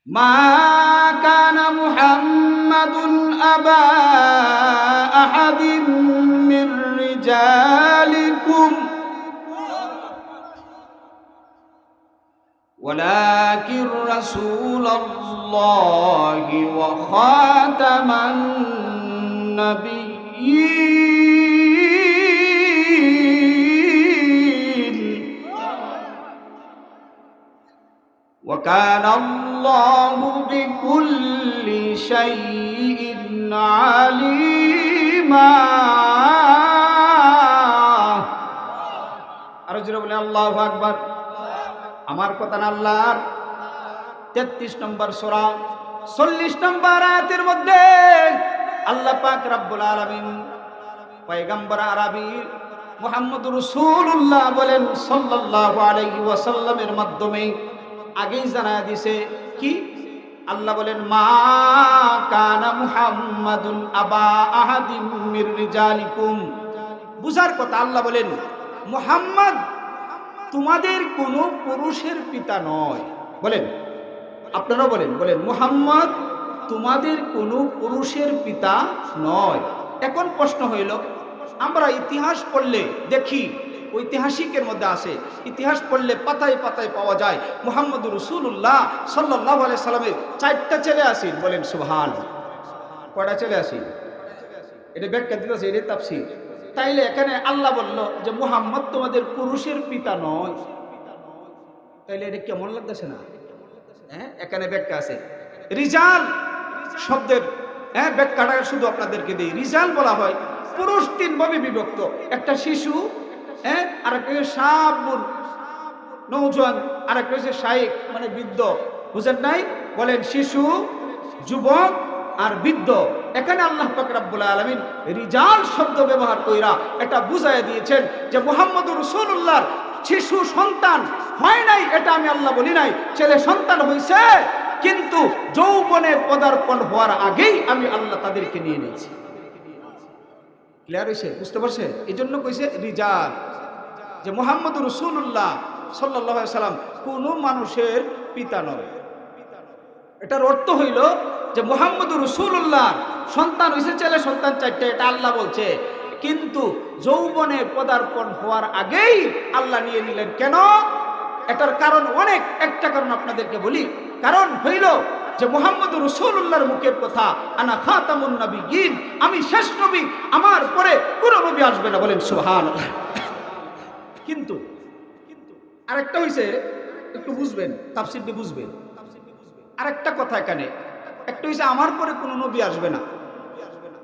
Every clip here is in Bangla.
মা কানা মুহাম্মাদুন আবা আহাদিন মির রিজালিকুম ওয়ালাকিন রাসূলুল্লাহি ওয়া খাতামান নাবিয়্যিন ওয়া কানা আল্লাহু বিকুল্লি শাইইন আলিমা। আর জোরে বলে আল্লাহু আকবার। আমার কথা না আল্লাহর 33 নম্বর সূরা 40 নম্বর আয়াতের মধ্যে আল্লাহ পাক রব্বুল আলামিন পয়গম্বর আরবি মুহাম্মদুর রাসূলুল্লাহ বলেন সাল্লাল্লাহু আলাইহি ওয়াসাল্লামের মাধ্যমে আগেই জানায়া দিয়েছে কি? আল্লাহ বলেন মা কানা মুহাম্মাদুন আবা আহাদিম মির রিজালিকুম। বুঝার কথা, আল্লাহ বলেন মুহাম্মদ তোমাদের কোনো পুরুষের পিতা নয়। বলেন, আপনারাও বলেন বলেন মুহাম্মদ তোমাদের কোনো পুরুষের পিতা নয়। এখন প্রশ্ন হইল, আমরা ইতিহাস পড়লে দেখি, ঐতিহাসিকের মধ্যে আছে, ইতিহাস পড়লে পাতায় পাতায় পাওয়া যায় মুহাম্মদুর রাসূলুল্লাহ সাল্লাল্লাহু আলাইহি সাল্লামের 4টা ছেলে আছেন। বলেন সুবহান। কয়টা ছেলে আছেন? এটা ব্যাখ্যা দিতেছে, এটা তাফসীর। তাইলে এখানে আল্লাহ বলল যে মুহাম্মদ তোমাদের পুরুষের পিতা নয়, তাইলে এটা কেমন লাগতেছে না? হ্যাঁ, এখানে ব্যাখ্যা আছে। রিজাল শব্দের ব্যাখ্যাটা শুধু আপনাদেরকে দিই। রিজাল বলা হয় পুরুষ 3 ভাবে বিভক্ত। একটা শিশু, আরেকটা হচ্ছে শাবুন নওজোয়ান, আরেকটা হচ্ছে শাইখ মানে বৃদ্ধ। বুঝেন নাই? বলেন শিশু, যুবক আর বৃদ্ধ। এখানে আল্লাহ পাক রব্বুল আলামিন রিজাল শব্দ ব্যবহার কইরা এটা বুঝাইয়া দিয়েছেন যে মুহাম্মদুর রাসূলুল্লাহর শিশু সন্তান হয় নাই, এটা আমি আল্লাহ বলি নাই। ছেলে সন্তান হইছে, কিন্তু যৌবনে পদার্পণ হওয়ার আগেই আমি আল্লাহ তাদেরকে নিয়ে নিয়েছি। ক্লিয়ার হইছে? বুঝতে পারছে? এই জন্য কইছে রিজাল, যে মুহাম্মদুর রাসূলুল্লাহ সাল্লাল্লাহু আলাইহি সাল্লাম কোনো মানুষের পিতা নয়। এটার অর্থ হইল যে মুহাম্মদুর রাসূলুল্লাহ সন্তান হইছে ছেলে সন্তান 4টা, এটা আল্লাহ বলছে, কিন্তু যৌবনে পদার্পণ হওয়ার আগেই আল্লাহ নিয়ে নিলেন। কেন? এটার কারণ অনেক। একটা কারণ আপনাদেরকে বলি। কারণ হইল যে মুহাম্মদুর রাসূলুল্লাহর মুখের কথা, আনা খাতামুন নবিয়্যিন, আমি শেষ নবী, আমার পরে কোনো নবী আসবে না। বলেন সুবহানাল্লাহ। কিন্তু আরেকটা হইছে, একটু বুঝবেন, তাফসীরটি বুঝবেন। আরেকটা কথা এখানে, একটা হইছে আমার পরে কোনো নবী আসবে না,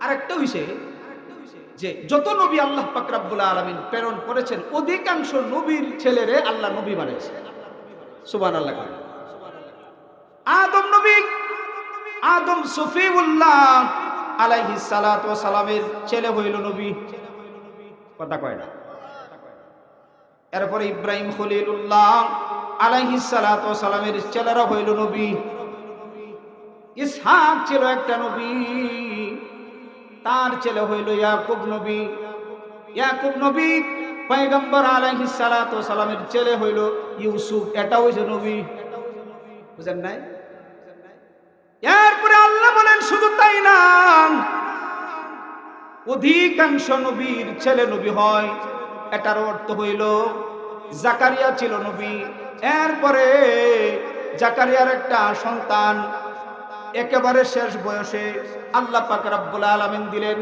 আরেকটা হইছে যে যত নবী আল্লাহ পাক রব্বুল আলামিন প্রেরণ করেছেন অধিকাংশ নবীর ছেলেরে আল্লাহ নবী বানাইছে। সুবহানাল্লাহ। আদম নবী, আদম সফিউল্লাহ আলাইহিস সালাতু ওয়াস সালামের ছেলে হইল নবী। কথা কয় না? এরপরে ইব্রাহিম খলিলুল্লাহ আলাইহিস সালাতু ওয়াস সালামের ছেলেরা হইল নবী। ইসহাক ছিল একটা নবী, তার ছেলে হইল ইয়াকুব নবী। ইয়াকুব নবী পয়গম্বর আলাইহিস সালাতু ওয়াস সালামের ছেলে হইল ইউসুফ, এটা হইছে নবী। বুঝেন নাই? এরপরে আল্লাহ বলেন শুধু তাই না, অধিকাংশ নবীর ছেলে নবী হয়। এটার অর্থ হইল জাকারিয়া ছিল নবী। এরপরে জাকারিয়ার একটা সন্তান একেবারে শেষ বয়সে আল্লাহ পাক রব্বুল আলামিন দিলেন,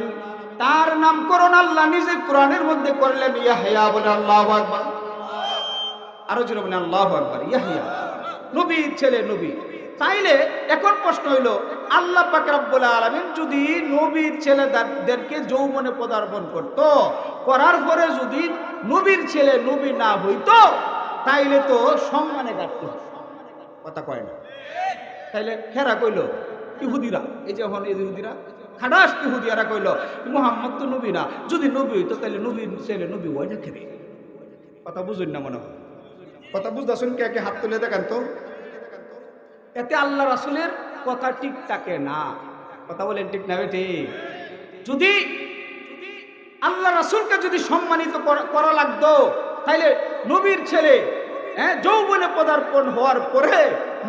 তার নামকরণ আল্লাহ নিজে কোরআনের মধ্যে করলেন ইয়াহইয়া। বলে আল্লাহু আকবার। আরো জোরে বলেন আল্লাহু আকবার। ইয়াহইয়া নবীর ছেলে নবী। তাইলে এখন প্রশ্ন হইল, আল্লাহ পাক রব্বুল আলামিন যদি নবীর ছেলেদেরকে যৌবনে পদার্পণ করত, করার পরে যদি নবীর ছেলে নবী না হইতো, তাইলে তো সম্মানে ঘাটতি। কথা কয় না? তাইলে হেরা কইল ইহুদিরা, এই যে এখন ইহুদিরা খাডাস ইহুদিয়ারা কইল মুহাম্মদ তো নবী না, যদি নবী হইতো তাইলে নবীর ছেলে নবী হয় না কেন? কথা বুঝুন না মনে হয়? কথা বুঝতেছেন? কে কে হাত তুলে দেখান তো। এতে আল্লাহ রাসূলের কথা ঠিক থাকে না। কথা বলেন ঠিক না বেটি? যদি আল্লাহ রাসূলকে যদি সম্মানিত করা লাগতো, তাইলে নবীর ছেলে যৌবনে পদার্পণ হওয়ার পরে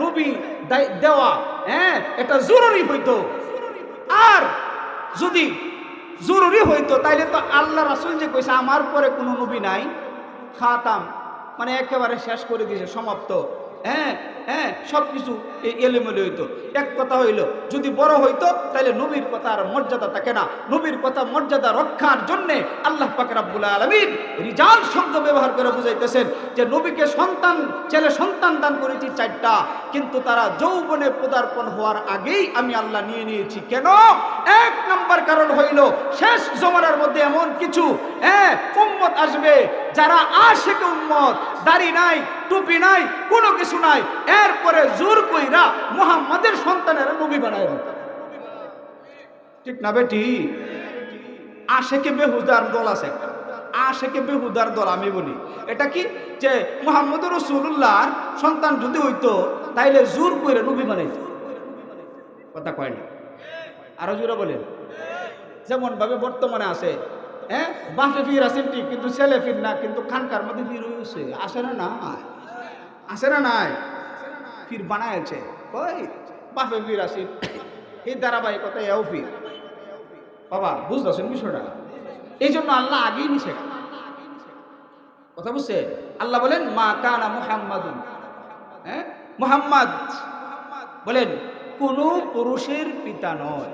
নবী দেওয়া এটা জরুরি হইতো। আর যদি জরুরি হইতো তাইলে তো আল্লাহ রাসূল যে কইছে আমার পরে কোনো নবী নাই, খাতাম মানে একেবারে শেষ করে দিয়েছে, সমাপ্ত। সবকিছু এলোমেলো হইতো। এক কথা হইলো, যদি বড় হইতো তাহলে নবীর কথা আর মর্যাদা থাকে না। নবীর কথা মর্যাদা রক্ষার জন্যে আল্লাহ পাক রব্বুল আলামিন রিজাল শব্দ ব্যবহার করে বুঝাইতেছেন যে নবীকে ছেলে সন্তান দান করেছি 4টা, কিন্তু তারা যৌবনে পদার্পণ হওয়ার আগেই আমি আল্লাহ নিয়ে নিয়েছি। কেন? 1 নম্বর কারণ হইল শেষ জমানার মধ্যে এমন কিছু উম্মত আসবে যারা আশিক উম্মত, দাড়ি নাই, টুপি নাই, কোনো কিছু নাই, এরপরে জোর কইরা মুহাম্মাদের সন্তানেরা নবী বানায়। ঠিক না বেটি? আশিকে বেহুদার দল আছে, আশিকে বেহুদার দল আমি বলি। এটা কি যে মুহাম্মদুর রাসূলুল্লাহর সন্তান যদি হইতো তাইলে জোর কইরা নবী বানাইতো। কথা কয় না? আরো জোরে বলেন। যেমন ভাবে বর্তমানে আছে, বাপে ফির আছেন ঠিক, কিন্তু ছেলে ফির না, কিন্তু খানকার মধ্যে ফির হয়েছে। আসে না? না আসে না? নাই ফির বানাইছে। কই বাপে ফির আছেন, এই ধারাবাহিকতা এও ফির। বাবা বুঝতেছেন বিষয়টা? এই জন্য আল্লাহ আগেই নিষেধ। কথা বুঝছে? আল্লাহ বলেন মা কানা মুহাম্মাদুন, মুহাম্মদ বলেন কোন পুরুষের পিতা নয়।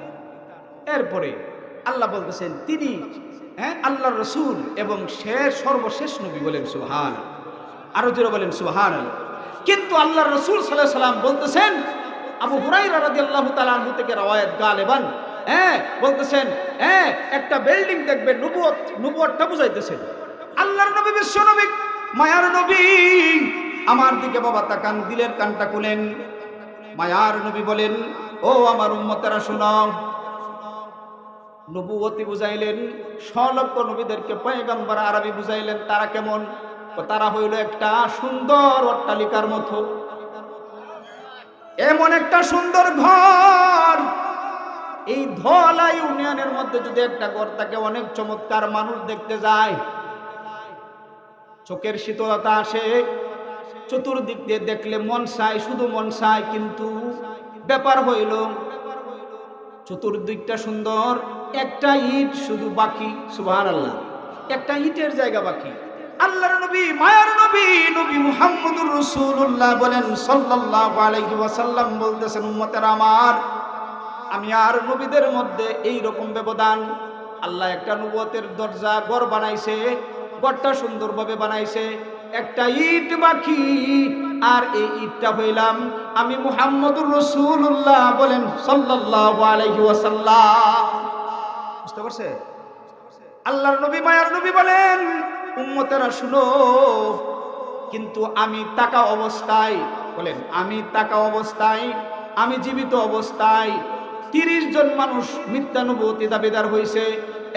এরপরে আল্লাহ বলতেছেন তিনি আল্লাহর রাসূল এবং সর্বশেষ নবী। বলেন সুবহান। আরো জোরে বলেন সুবহান। কিন্তু আল্লাহর রাসূল সাল্লাল্লাহু আলাইহি ওয়াসাল্লাম বলতেছেন, আবু হুরায়রা রাদিয়াল্লাহু তাআলা আনহু থেকে রওয়ায়াত গালেবান বলতেছেন, একটা বিল্ডিং দেখবেন, নবুয়তটা বুঝাইতেছেন। আল্লাহর নবী, বিশ্ব নবী, মায়ার নবী আমার দিকে বাবা তাকান, দিলের কানটা খুলেন। মায়ার নবী বলেন, ও আমার উম্মতেরা শুনো। নবুয়তি বুঝাইলেন, সলক্ষ নবীদেরকে পয়গম্বর আরবি বুঝাইলেন। তারা কেমন? তারা হইল একটা সুন্দর অট্টালিকার মতো, এমন একটা সুন্দর ঘর। এই ধলা ইউনিয়নের মধ্যে যদি একটা ঘর থাকে, অনেক চমৎকার, মানুষ দেখতে যায়, চোখের শীতলতা আসে, চতুর্দিক দিয়ে দেখলে মন চায়, শুধু মন চায়। কিন্তু ব্যাপার হইল চতুর্দিকটা সুন্দর, একটা ইট শুধু বাকি। সুবহানাল্লাহ, একটা ইটের জায়গা বাকি। আল্লাহর নবী, মায়ার নবী, নবী মুহাম্মদুর রাসূলুল্লাহ বলেন সাল্লাল্লাহু আলাইহি ওয়াসাল্লাম বলতেছেন, উম্মতেরা আমার, আমি আর নবীদের মধ্যে এই রকম ব্যবধান। আল্লাহ একটা নবুয়তের দরজা ঘর বানাইছে, ঘরটা সুন্দরভাবে বানাইছে, একটা ইট বাকি, আর এই ইটটা হইলাম আমি মুহাম্মদুর রাসূলুল্লাহ। বলেন সাল্লাল্লাহু আলাইহি ওয়াসাল্লাম। বুঝতে পারছে? আল্লাহর নবী, মায়ার নবী বলেন, উম্মতেরা শুনো, কিন্তু আমি তাকা অবস্থায়, বলেন আমি তাকা অবস্থায়, আমি জীবিত অবস্থায় 30 জন মানুষ মিথ্যা নবুয়তি দাবিদার হয়েছে।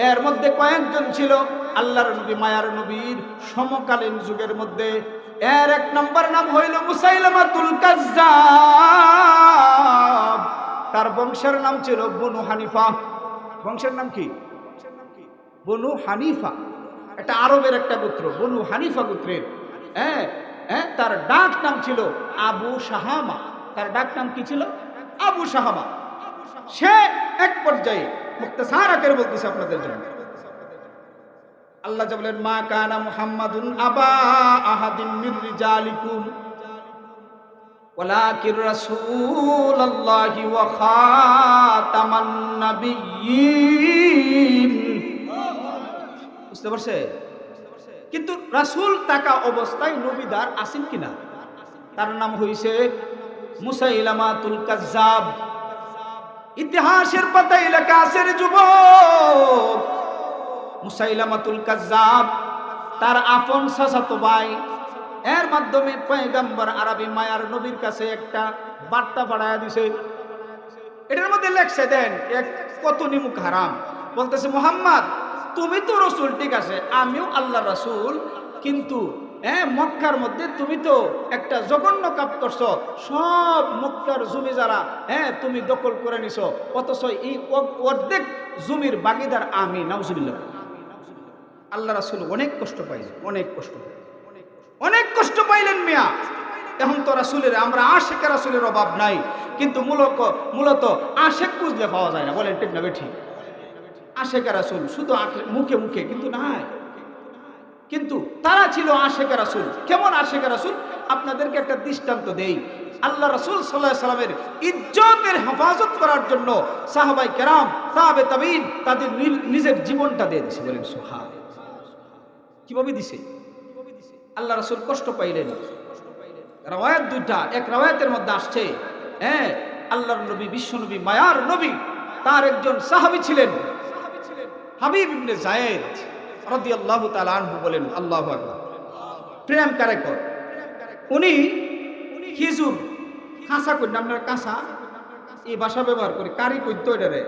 এর মধ্যে কয়েকজন ছিল আল্লাহর নবী, মায়ার নবীর সমকালীন যুগের মধ্যে। এর 1 নম্বর নাম হইল মুসাইলামাতুল কাজ্জাব। তার বংশের নাম ছিল বনু হানিফা। বংশের নাম কি? বনু হানিফা। এটা আরবের একটা গোত্র, বনু হানিফা গোত্রের। তার ডাক নাম ছিল আবু শাহামা। তার ডাক নাম কি ছিল? আবু শাহামা। সে এক পর্যায়ে মুখতাসার আকারে বলতেছে আপনাদের জন্য, আল্লাহ যা বলেন, মা কানা মুহাম্মাদুন আবা আহাদিন মির রিজালিকুম ওয়ালাকির রাসূলুল্লাহি ওয়া খাতামান নাবিয়্যিন। বুঝতে পারছে? কিন্তু রাসূল তাকা অবস্থায় নবীদার আছেন কিনা? তার নাম হইছে মুসাইলামাতুল কাজ্জাব। ইতিহাসের পাতায় লেখা আছে রে যুবক, মুসাইলামাতুল কাজ্জাব তার আপন চাচাতো ভাই। এর মাধ্যমে পয়গম্বর আরবি মায়ার নবীর কাছে একটা বার্তা পাঠায় দিছে। এটার মধ্যে লেখছে দেন এক কত নিমুখ হারাম। বলতেছে, মুহাম্মদ তুমি তো রাসূল, ঠিক আছে, আমিও আল্লাহ রাসূল, কিন্তু মক্কার মধ্যে তুমি তো একটা জঘন্য কাজ করছো। সব মক্কার জমি যারা তুমি দখল করে নিছো, অথচ এই অর্ধেক জমির ভাগীদার আমি। নাউজুবিল্লাহ। আল্লাহ রাসূল অনেক কষ্ট পাইলেন, অনেক কষ্ট পাইলেন মিয়া। এখন তো রাসূলের আমরা আশেক রাসূলের অভাব নাই, কিন্তু মূলত আশেক খুঁজলে পাওয়া যায় না। বলেন ঠিক না বেঠি? আশেক রাসূল শুধু মুখে মুখে কিন্তু নাই, কিন্তু তারা ছিল আশেক রাসূল। কেমন আশেক রাসূল? আপনাদেরকে একটা দৃষ্টান্ত দেই। আল্লাহ রাসূল সাল্লাল্লাহু আলাইহি সাল্লামের ইজ্জতের হেফাজত করার জন্য সাহাবাই কেরাম, তাবে তাবিঈন তাদের নিজের জীবনটা দিয়ে দিয়েছে। বলেন সুবহানাল্লাহ। কিভাবে দিছে? আল্লাহ রাসূল কষ্ট পাইলেন। রাওয়ায়াত দুইটা, এক রাওয়ায়াতের মধ্যে আসছে আল্লাহর নবী, বিশ্ব নবী, মায়ার নবী, তার একজন সাহাবী ছিলেন হাবিব ইবনে যায়েদ রাদিয়াল্লাহু তাআলা আনহু। বলেন আল্লাহু আকবার। প্রেম কারে কর। উনি খেজুর কাঁচা কই, আমরা কাঁচা এই ভাষা ব্যবহার করি, কারি কইতো এটারে,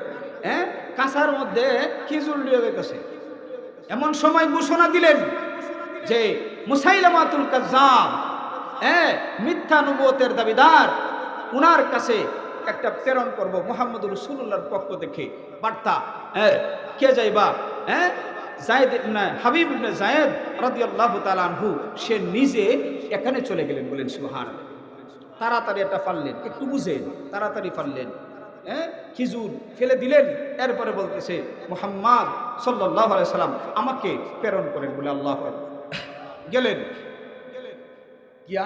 কাঁচার মধ্যে খেজুর দিয়ে যাইতেছে। এমন সময় ঘোষণা দিলেন যে মুসাইলামাতুল কাজ্জাব, মিথ্যা নবুয়তের দাবিদার, উনার কাছে একটা প্রেরণ করব মুহাম্মদুর রাসূলুল্লাহর পক্ষ থেকে বার্তা। কে যাইবা? যায়েদ ইবনে হাবিব ইবনে যায়েদ রাদিয়াল্লাহু তাআলা আনহু, সে নিজে এখানে চলে গেলেন। বলেন সুবহানাল্লাহ। তাড়াতাড়ি এটা পারলেন, একটু বুঝেন, তাড়াতাড়ি পারলেন, খিজুর ফেলে দিলেন। এরপরে বলতেছে মুহাম্মদ সাল্লাল্লাহু আলাইহি সাল্লাম আমাকে প্রেরণ করেন। বলে আল্লাহু আকবার। গেলেন, গিয়া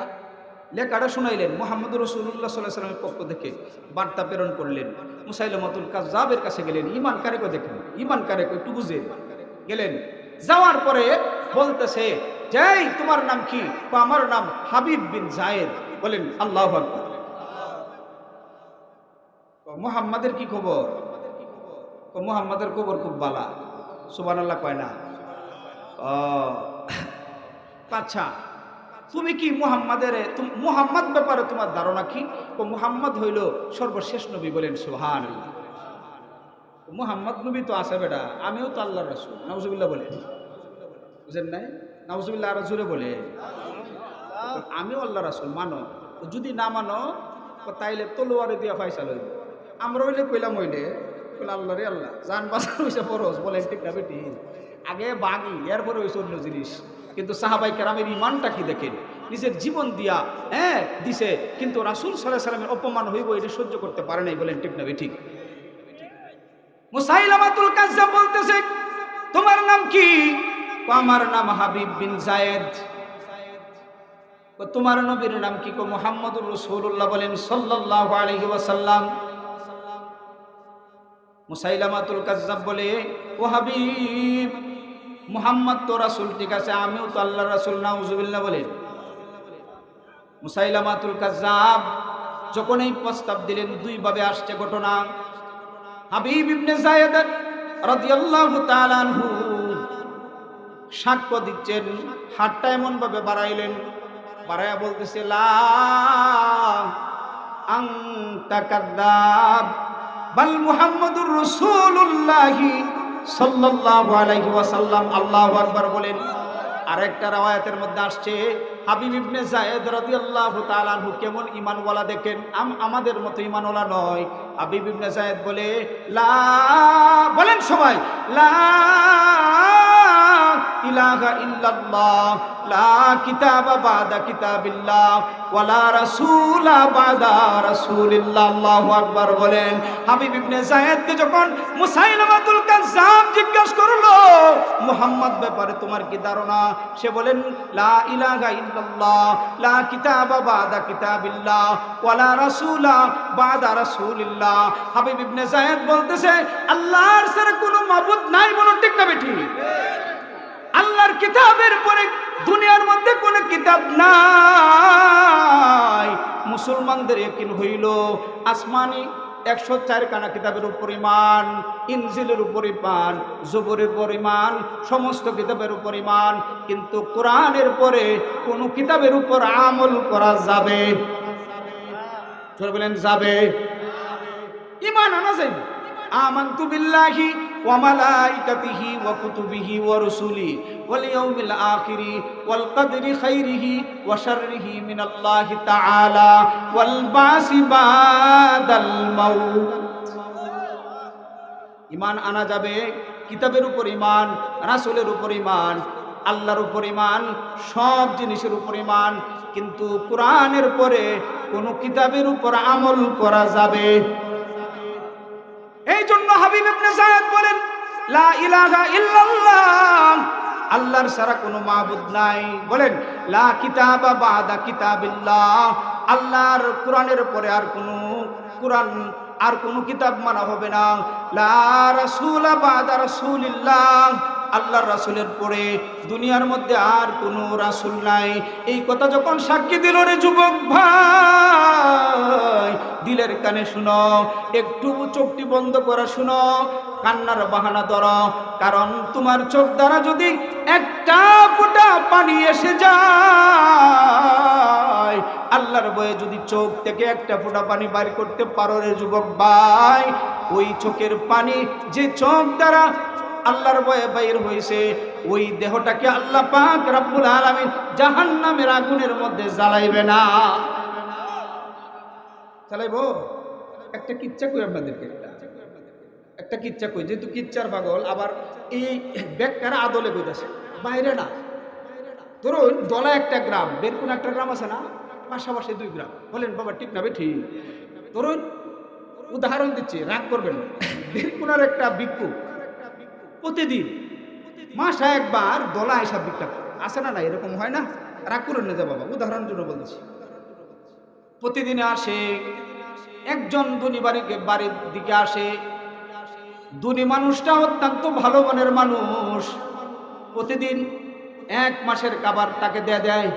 লেখাটা শুনাইলেন। মুহাম্মদুর রাসূলুল্লাহ সাল্লাল্লাহু আলাইহি সাল্লামের পক্ষ থেকে বার্তা প্রেরণ করলেন। মুসাইলামাতুল কাজ্জাবের কাছে গেলেন। ঈমান কারেকে দেখেন, ঈমান কারেকে একটু বুঝেন। গেলেন, যাওয়ার পরে বলতেছে যে তোমার নাম কি? আমার নাম হাবিব বিন যায়েদ। বলেন আল্লাহু আকবার। মুহাম্মাদের কি খবর? মুহাম্মাদের খবর খুব বালা। সুবহানাল্লাহ কয় না? আচ্ছা, তুমি কি মুহাম্মদ ব্যাপারে তোমার ধারণা কি? মুহাম্মদ হইল সর্বশেষ নবী। বলেন সুবহানাল্লাহ। মুহাম্মদ নবী তো আছে বেটা, আমিও তো আল্লাহর রাসূল। নাউজুবিল্লাহ বলে, বুঝেন নাই? নাউজুবিল্লাহ আরো জোরে বলে, আমিও আল্লাহর রাসূল মানো। যদি না মানো তাইলে তলোয়ারে দিয়া ফাইসাল হইব। আমরা হইলে কইলাম হইলে আল্লাহ রে আল্লাহ, জান বাঁচানো হইছে ফরজ। বলেন ঠিক না বেটি? আগে বাগি, এরপরে হইছে অন্য জিনিস। কিন্তু সাহাবাই কেরামের ইমানটা কি দেখেন, নিজের জীবন দিয়া দিছে, কিন্তু রাসূল সাল্লাল্লাহু আলাইহি সাল্লামের অপমান হইব এটা সহ্য করতে পারে নাই। বলেন ঠিক না বেঠিক? মুসাইলামাতুল কাজ্জাব বলতেছে তোমার নাম কি? আমার নাম হাবিব বিন যায়েদ। তোমার নবীর নাম কি? মুহাম্মদুর রাসূলুল্লাহ। বলেন সাল্লাল্লাহু আলাইহি ওয়াসাল্লাম। মুসাইলামাতুল কাজ্জাব বলে ও হাবিব, মুহাম্মদ তো রাসূল, ঠিক আছে, আমিও তো আল্লাহর রাসূল। নাউজুবিল্লাহ বলে। মুসাইলামাতুল কাজ্জাব যখন এই প্রস্তাব দিলেন, দুই ভাবে আসছে ঘটনা। হাবিব ইবনে যায়েদ রাদিয়াল্লাহু তাআলা আনহু সাক্ষ্য দিচ্ছেন, হাতটা এমন ভাবে বাড়াইলেন, বাড়াইয়া বলতেছে লা আনতা কাযাব বাল মুহাম্মাদুর রাসূলুল্লাহ সাল্লাল্লাহু আলাইহি ওয়াসাল্লাম। আল্লাহু আকবার বলেন। আরেকটা রাওয়ায়াতের মধ্যে আসছে হাবিব ইবনে যায়েদ রাদিয়াল্লাহু তাআলা আনহু কেমন ঈমানওয়ালা দেখেন, আমাদের মতো ঈমানওয়ালা নয়। হাবিব ইবনে যায়েদ বলে লা, বলেন সবাই, লা ইলাহা ইল্লাল্লাহ, লা কিতাবা বাদা কিতাবিল্লাহ, ওয়ালা রাসূলা বাদা রাসূলিল্লাহ। আল্লাহু আকবার বলেন। হাবিব ইবনে যায়েদকে যখন মুসাইলামাতুল কাজ্জাব জিজ্ঞাসা করলো মুহাম্মদ ব্যাপারে তোমার কি ধারণা, সে বলেন লা ইলাহা ইল্লাল্লাহ, লা কিতাবা বাদা কিতাবিল্লাহ, ওয়ালা রাসূলা বাদা রাসূলিল্লাহ। হাবিব ইবনে যায়েদ বলতেছে আল্লাহর ছাড়া কোনো মাবুদ নাই। বলো ঠিক না বেঠি? আল্লাহর কিতাবের পরে দুনিয়ার মধ্যে কোনো কিতাব নাই। মুসলমানদের ইয়াকিন হইল আসমানি 104 খানা কিতাবের উপর ঈমান, ইনজিলের উপর ঈমান, জবুরের উপর ঈমান, সমস্ত কিতাবের উপর ঈমান, কিন্তু কোরআনের পরে কোন কিতাবের উপর আমল করা যাবে? জোরে বলেন যাবে। ঈমান আনা যাবে। আমানতু বিল্লাহি ওয়া মালাইকাতিহি ওয়া কুতুবিহি ওয়া রুসুলিহি ওয়াল ইয়াউমিল আখিরি ওয়াল কদরি খাইরিহি ওয়া শাররিহি মিনাল্লাহি তাআলা ওয়াল বাসি বাদাল মাউত। ঈমান আনা যাবে, কিতাবের উপর ঈমান, রাসূলের উপর ঈমান, আল্লাহর উপর ঈমান, সব জিনিসের উপর ঈমান, কিন্তু কোরআনের পরে কোন কিতাবের উপর আমল করা যাবে। এই জন্য হাবিব ইবনে যায়েদ বলেন, লা ইলাহা ইল্লাল্লাহ, আল্লাহর ছাড়া কোনো মাবুদ নাই। বলেন, লা কিতাবা বাদা কিতাবিল্লাহ, আল্লাহর কোরআনের পরে আর কোনো কোরআন আর কোনো কিতাব মানা হবে না। লা রাসূলা বাদা রাসূলিল্লাহ, আল্লাহর রাসূলের পরে দুনিয়ার মধ্যে আর কোনো রাসূল নাই। এই কথা যখন সাক্ষী দিল রে যুবক ভাই, দিলের কানে শুনো, একটু চোখটি বন্ধ করে শুনো, কান্নার বাহানা ধরো, কারণ তোমার চোখ দ্বারা যদি একটা ফোঁটা পানি এসে যায়, আল্লাহর ভয়ে যদি চোখ থেকে একটা ফোঁটা পানি বাইর করতে পারো রে যুবক ভাই, ওই চোখের পানি যে চোখ দ্বারা আল্লাহর ভয়ে বাইর হয়েছে, ওই দেহটাকে আল্লাহ পাক রব্বুল আলামিন জাহান্নামের আগুনের মধ্যে জ্বালাইবে না। চালাইবো? একটা কিচ্ছা কই আপনাদেরকে, একটা কিচ্ছা কই, যেহেতু কিচ্ছার পাগল, আবার এই ব্যাখ্যার আদলে কইতাছে, বাইরে না। ধরুন দলা একটা গ্রাম, বেরকুন একটা গ্রাম আছে না, পাশাপাশি 2 গ্রাম। বলেন বাবা ঠিক না? ঠিক। ধরুন উদাহরণ দিচ্ছি, রাগ করবেন না। বেরকুনার একটা ভিক্ষুক প্রতিদিন মাসে একবার দলা হিসাব ভিক্ষা করে, আসে না? না এরকম হয় না? রাগ করেন না যে বাবা, উদাহরণের জন্য বলছি। প্রতিদিনে আসে, একজন ধনী বাড়ির দিকে আসে। ধনী মানুষটা অত্যন্ত ভালো মনের মানুষ, প্রতিদিন 1 মাসের খাবার তাকে দেয়।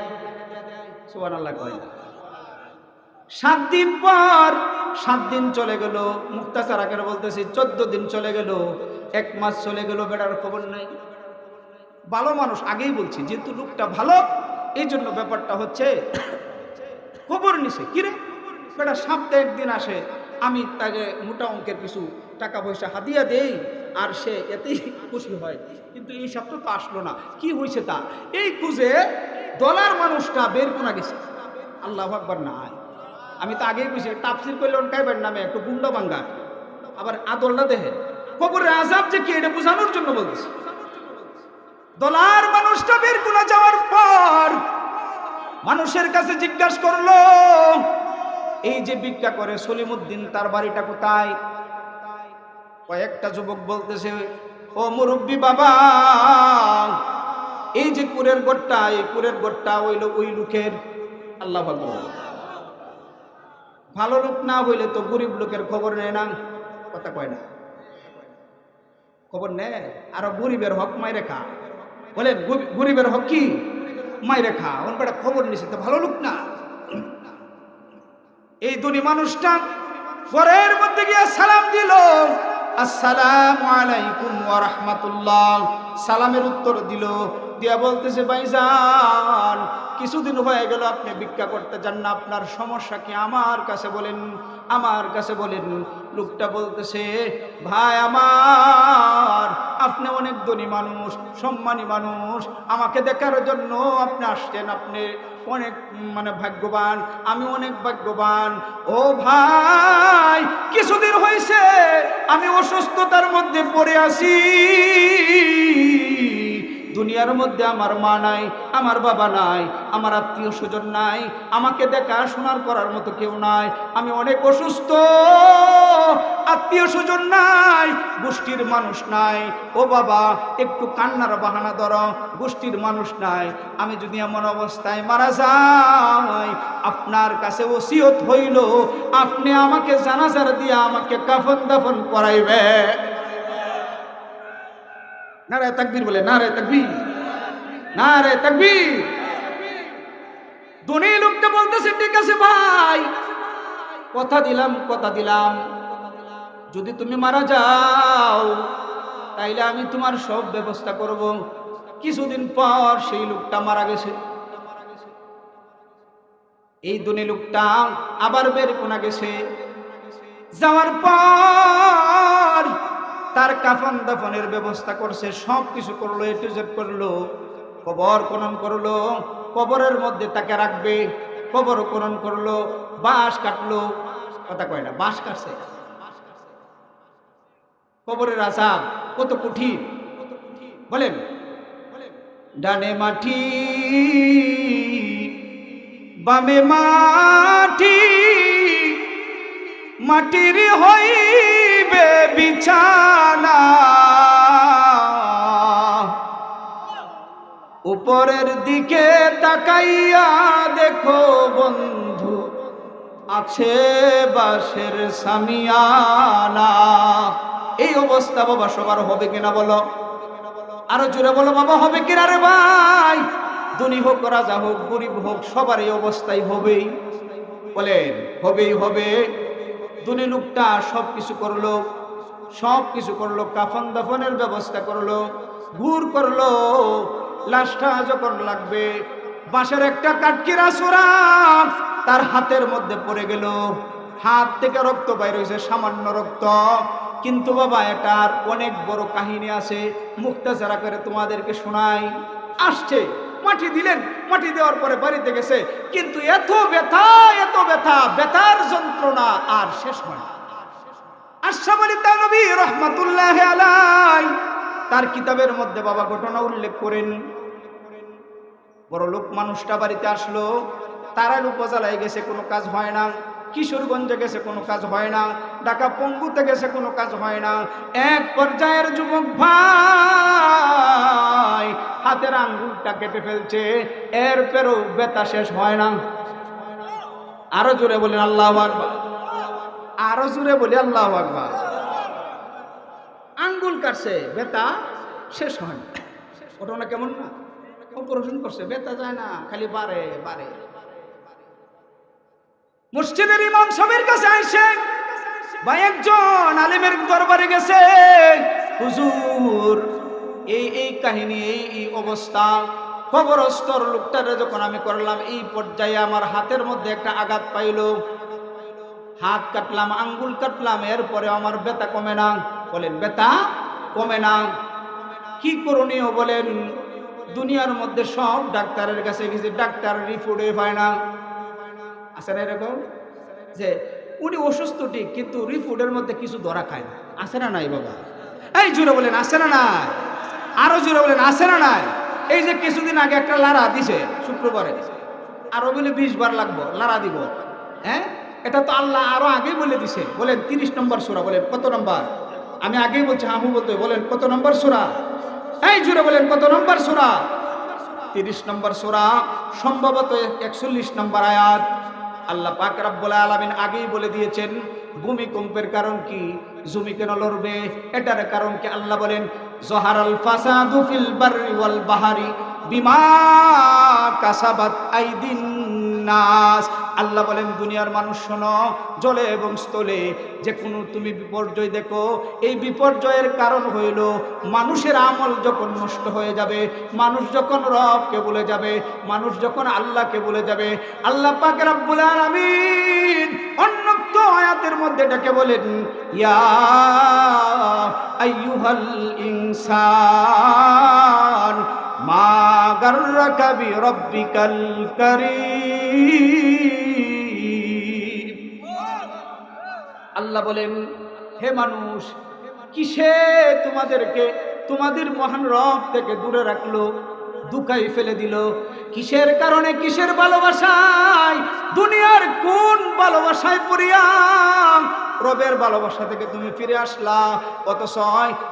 সুবহানাল্লাহ কয় না? 7 দিন পর 7 দিন চলে গেল, মুক্তাসার আকারে বলতেছি 14 দিন চলে গেল, 1 মাস চলে গেল, বেটার খবর নাই। ভালো মানুষ, আগেই বলছি, যেহেতু লোকটা ভালো, এই জন্য ব্যাপারটা হচ্ছে খবর নিছে। কিরে বেটা সপ্তাহে 1 দিন আসে, আমি তাকে মোটা অঙ্কের কিছু টাকা পয়সা হাদিয়া দেই, আর সে এতেই খুশি হয়, কিন্তু এই সপ্তাহ তো আসলো না, কি হয়েছে তা এই খুঁজে ডলার মানুষটা বের কোনা গেছে। আল্লাহু আকবার। নাই আমি তো আগেই বুঝি, তাফসীর করলে কাইবার নামে একটু গুন্ডা ভাঙ্গা, আবার আদলটা দেখে কবরের আযাব যে কি, এটা বোঝানোর জন্য বলছি। ডলার মানুষটা বের কোনা যাওয়ার পর মানুষের কাছে জিজ্ঞাসা করলো, এই যে ভিক্ষা করে সলিমউদ্দিন, তার বাড়িটা কোথায়? কয়েকটা যুবক বলতেছে, ও মুরব্বী বাবা, এই যে কুরের গোটটা, এই কুরের গোটটা হইল ওই লোকের। আল্লাহু আকবার। ভালো লোক না হইলে তো গরিব লোকের খবর নেয় না, কথা কয় না, খবর নেয়। আর গরিবের হক মাইরে খা। বলেন গরিবের হক কি? মাইরে খা। ওর বেটা খবর নিছে, তো ভালো লোক না। এই ধনী মানুষটা ঘরের মধ্যে গিয়ে সালাম দিল, আসসালামু আলাইকুম ওয়া রাহমাতুল্লাহ। সালামের উত্তর দিল, দিয়া বলতেছে, ভাইজান কিছুদিন হয়ে গেল আপনি ভিক্ষা করতে যান না, আপনার সমস্যা কি আমার কাছে বলেন, আমার কাছে বলেন। লোকটা বলতেছে, ভাই আমার, আপনি অনেক ধনী মানুষ, সম্মানী মানুষ, আমাকে দেখার জন্য আপনি আসছেন, আপনি অনেক ভাগ্যবান, আমি অনেক ভাগ্যবান। ও ভাই, কিছুদিন হয়েছে আমি অসুস্থতার মধ্যে পড়ে আছি, দুনিয়ার মধ্যে আমার মা নাই, আমার বাবা নাই, আমার আত্মীয় স্বজন নাই, আমাকে দেখাশোনার করার মতো কেউ নাই, আমি অনেক অসুস্থ, আত্মীয় স্বজন নাই, গোষ্ঠীর মানুষ নাই। ও বাবা, একটু কান্নার বাহানা ধরো, গোষ্ঠীর মানুষ নাই, আমি যদি এমন অবস্থায় মারা যাই, আপনার কাছে ওসিয়ত হইল আপনি আমাকে জানাজার দিয়ে আমাকে কাফন দাফন করাইবে। নারায়ে তাকবীর বলে, নারায়ে তাকবীর, নারায়ে তাকবীর। ধনী লোকটা বলতেছে, ঠিক আছে ভাই, কথা দিলাম, কথা দিলাম, যদি তুমি মারা যাও তাইলে আমি তোমার সব ব্যবস্থা করব। কিছুদিন পর সেই লোকটা মারা গেছে। এই ধনী লোকটা আবার বের কোনা গেছে, যাওয়ার পর তার কাফন দাফনের ব্যবস্থা করছে, সব কিছু করলো, এ টু জেড করলো, কবর খনন করলো, কবরের মধ্যে তাকে রাখবে, কবর খনন করলো, বাঁশ কাটলো, কথা কয় না, বাঁশ কাটছে। কবরের আযাব কত কঠিন বলেন। ডানে মাটি বামে মাটি, মাটির হইবে বিছানা, উপরের দিকে তাকাইয়া দেখো বন্ধু আছে বাঁশের সামিয়ানা। এই অবস্থা বাবা সবার হবে কিনা বলো? আরো জোরে বলো বাবা, হবে কিনা রে ভাই? ধনী হোক রাজা হোক গরিব হোক সবার এই অবস্থাই হবেই। বলেন হবেই হবে। ধনী লোকটা সবকিছু করলো, কাফন দাফনের ব্যবস্থা করলো, ঘুর করলো। লাশটা যখন লাগবে, বাঁশের একটা কাটকিরা ছোরা তার হাতের মধ্যে পড়ে গেল, হাত থেকে রক্ত বাইর হয়েছে, সামান্য রক্ত। কিন্তু বাবা এটার অনেক বড় কাহিনী আছে, মুক্তাজারা করে তোমাদেরকে শোনাই। আসছে, মাটি দিলেন, মাটি দেওয়ার পরে বাড়িতে গেছে, কিন্তু এত ব্যথা, ব্যথার যন্ত্রণা আর শেষ হয় না। আশরাফ আলী থানভী রাহমাতুল্লাহ আলাইহি তার কিতাবের মধ্যে বাবা ঘটনা উল্লেখ করেন। বড় লোক মানুষটা বাড়িতে আসলো, তারাইল উপজেলায় গেছে, কোনো কাজ হয় না। কিশোরগঞ্জে গেছে, কোনো কাজ হয় না। ঢাকা পঙ্গুতে গেছে, কোনো কাজ হয় না। এক পর্যায়ের যুবক ভাই হাতের আঙ্গুলটা কেটে ফেলছে, এরপরেও ব্যথা শেষ হয় না। আরো জোরে বলেন আল্লাহু আকবার, আরো জোরে বলি আল্লাহু আকবার। আঙ্গুল কাটছে, ব্যথা শেষ হয় না। ঘটনা কেমন না? অপারেশন করছে, ব্যথা যায় না, খালি বাড়ে। মসজিদের ইমাম সাহেবের কাছে আইসে বা একজন আলেমের দরবারে গেছে, হুজুর এই কাহিনী, এই অবস্থা, কবরস্থর লোকটারে যখন আমি করলাম, এই পর্যায়ে আমার হাতের মধ্যে একটা আঘাত পাইল, হাত কাটলাম, আঙ্গুল কাটলাম, এরপরে আমার ব্যথা কমে না। বলেন ব্যথা কমে না, কি করণীয় বলেন? দুনিয়ার মধ্যে সব ডাক্তারের কাছে গেছে, ডাক্তার রিপোর্টে পায় না। আছে না এরকম যে উনি অসুস্থ ঠিক, কিন্তু রিপোর্টের মধ্যে কিছু ধরা খায় না? আছে না নাই বাবা? এই জোরে বলেন আছে না নাই? আরো জোরে বলেন আছে না নাই? এই যে কিছুদিন আগে একটা লারা দিছে শুক্রবারে, আরো বলে 20 বার লাগবো লারা দিব। হ্যাঁ, এটা তো আল্লাহ আরো আগে বলে দিছে। বলেন 30 নম্বর সূরা। বলেন কত নম্বর? আমি আগেই বলছি, হামু বলতে। বলেন কত নম্বর সূরা? এই জোরে বলেন কত নম্বর সূরা? 30 নম্বর সূরা, সম্ভবত 41 নম্বর আয়াত। আল্লাহ পাক রব্বুল আলামিন আগেই বলে দিয়েছেন ভূমিকম্পের কারণ কি, জমি কেন লড়বে, এটার কারণ কি। আল্লাহ বলেন জহারাল ফাসাদু ফিল বাররি ওয়াল বাহরি বিমা কাসাবাত আইদিন নাস। আল্লাহ বলেন দুনিয়ার মানুষ শোনো, জলে এবং স্থলে যে কোনো তুমি বিপর্যয় দেখো, এই বিপর্যয়ের কারণ হইল মানুষের আমল যখন নষ্ট হয়ে যাবে, মানুষ যখন রবকে ভুলে যাবে, মানুষ যখন আল্লাহকে ভুলে যাবে। আল্লাহ পাক রব্বুল আলামিন অন্যত্র আয়াতের মধ্যে ডেকে বলেন ইয়া আইয়ুহাল ইনসান মা গাররাকা বিরব্বিকাল কারীম। আল্লাহ বলেন হে মানুষ, কিসে তোমাদেরকে তোমাদের মহান রব থেকে দূরে রাখলো, দুকাই ফেলে দিল? কিসের কারণে, কিসের ভালোবাসায়? দুনিয়ার কোন ভালোবাসায় পড়িয়া রবের ভালোবাসা থেকে তুমি ফিরে আসলা? অথচ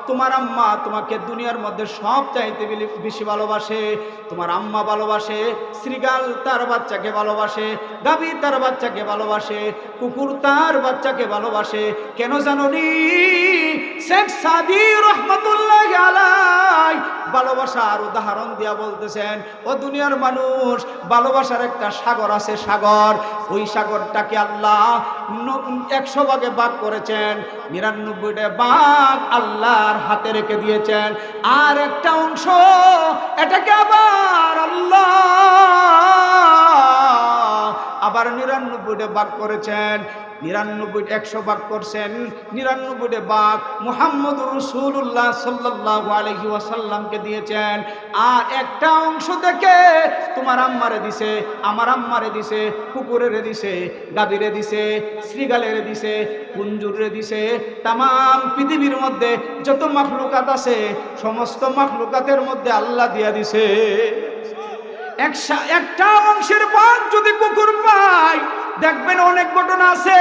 তোমার আম্মা তোমাকে দুনিয়ার মধ্যে সব চাইতে বেশি ভালোবাসে। তোমার আম্মা ভালোবাসে, শ্রীগাল তার বাচ্চাকে ভালোবাসে, গাভী তার বাচ্চাকে ভালোবাসে, কুকুর তার বাচ্চাকে ভালোবাসে। কেন জানোনি? শেখ সাদী রহমাতুল্লাহি আলাইহি ভালোবাসার উদাহরণ দিয়া বলতেছেন, ও দুনিয়ার মানুষ, ভালোবাসার একটা সাগর আছে, সাগর। ওই সাগরটাকে আল্লাহ 100 ভাগে ভাগ করেছেন, 99টা ভাগ আল্লাহর হাতে রেখে দিয়েছেন, আর একটা অংশ এটাকে আবার আল্লাহ 99টা ভাগ করেছেন। 100 ভাগ করছেন, 99 ভাগ মুহাম্মদুর রাসূলুল্লাহ সাল্লাল্লাহু আলাইহি ওয়াসাল্লামকে দিয়েছেন। আর একটা অংশ থেকে তোমার আম্মারে দিছে, আমার আম্মারে দিছে, কুকুরেরে দিছে, গাভীরে দিছে, শ্রীগালেরে দিছে, কুঞ্জুরে দিছে। তামাম পৃথিবীর মধ্যে যত মাখলুকাত আছে সমস্ত মাখলুকাতের মধ্যে আল্লাহ দিয়া দিছে। একটা অংশের ভাগ যদি কুকুর পায়, দেখবেন অনেক ঘটনা আছে।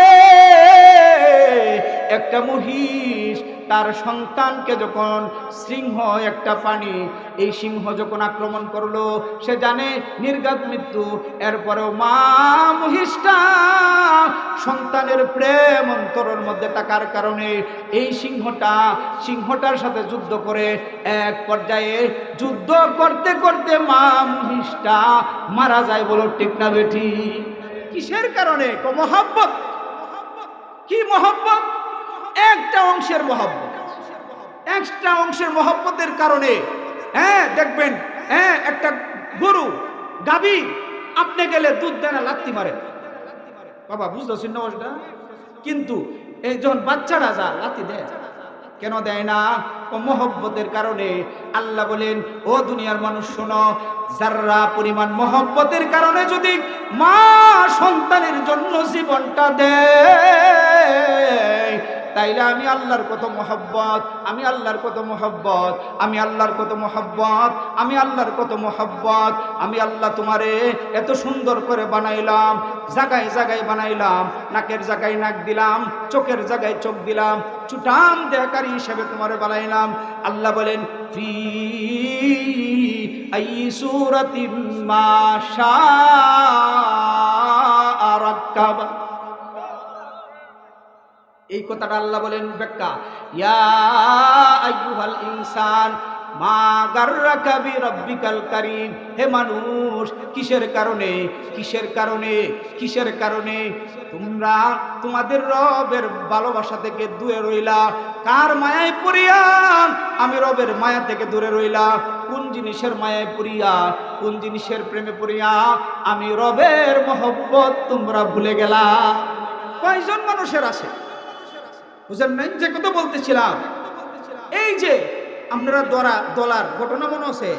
একটা মহিষ তার সন্তানকে যখন সিংহ, একটা প্রাণী, এই সিংহ যখন আক্রমণ করলো, সে জানে নির্ঘাত মৃত্যু। এরপরেও মা মহিষটা সন্তানের প্রেম অন্তরের মধ্যে থাকার কারণে এই সিংহটার সাথে যুদ্ধ করে এক পর্যায়ে যুদ্ধ করতে করতে মা মহিষটা মারা যায়। বলো ঠিক না বেঠি? কিসের কারণে? মহব্বত। কি মহব্বত? একটা অংশের মহব্বত, একটা অংশের মহব্বতের কারণে। দেখবেন একটা গরু, গাভী আপনি গেলে দুধ দেয় না, লাত্তি মারে। বাবা বুঝতেছেন না ওটা? কিন্তু এই যখন বাচ্চারা যা লাত্তি দেয়, কেন দেয় না? মহব্বতের কারণে। আল্লাহ বলেন, ও দুনিয়ার মানুষ শোনো, যারা পরিমাণ মহব্বতের কারণে যদি মা সন্তানের জন্য জীবনটা দেয়, তাইলে আমি আল্লাহর কত মহব্বত, আমি আল্লাহর কত মহব্বত, আমি আল্লাহর কত মহব্বত, আমি আল্লাহর কত মহব্বত। আমি আল্লাহ তোমারে এত সুন্দর করে বানাইলাম, জায়গায় জায়গায় বানাইলাম, নাকের জায়গায় নাক দিলাম, চোখের জায়গায় চোখ দিলাম, চুটাম দেহকারী হিসেবে তোমারে বানাইলাম। আল্লাহ বলেন, ফি আই সূরাতিম মা শাআ রাক্কাবা। এই কথাটা আল্লাহ বলেন ব্যাখ্যা, ইয়া আইয়ুহাল ইনসান মা গাররাকা বিরাব্বিকাল কারীম। হে মানুষ, কিসের কারণে, কিসের কারণে, কিসের কারণে তোমরা তোমাদের রবের ভালোবাসা থেকে দূরে রইলা? কার মায়ায় পড়িয়া? আমি রবের মায়া থেকে দূরে রইলা। কোন জিনিসের মায়ায় পড়িয়া, কোন জিনিসের প্রেমে পড়িয়া? আমি রবের মহব্বত তোমরা ভুলে গেলা। কয়জন মানুষের আছে বুঝেন নাই? যে কথা বলতেছিলাম, এই যে আপনারা দলার ঘটনা মনে আছে?